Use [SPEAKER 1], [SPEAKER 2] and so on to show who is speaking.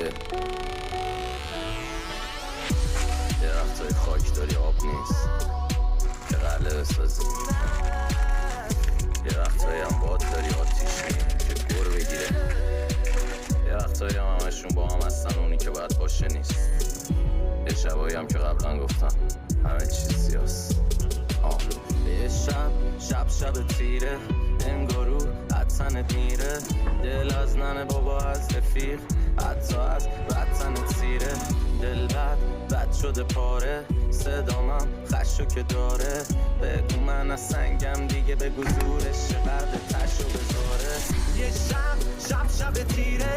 [SPEAKER 1] یه وقتای خاکداری آب نیست که قلعه بسازی، یه وقتایی هم باد داری آتیش که گر بگیره، یه وقتایی هم همشون با هم هستن اونی که باید باشه نیست، یه شبایی هم که قبلا گفتم همه چیز سیاست. یه شب تیره انگارو حتنت میره، دل از ننه بابا از رفیق حتی از وطنت سیره، دل بد شده پاره، صدامم خشو که داره، بگو من از سنگم دیگه، بگو زورش چقدر تشو بذاره. یه شب تیره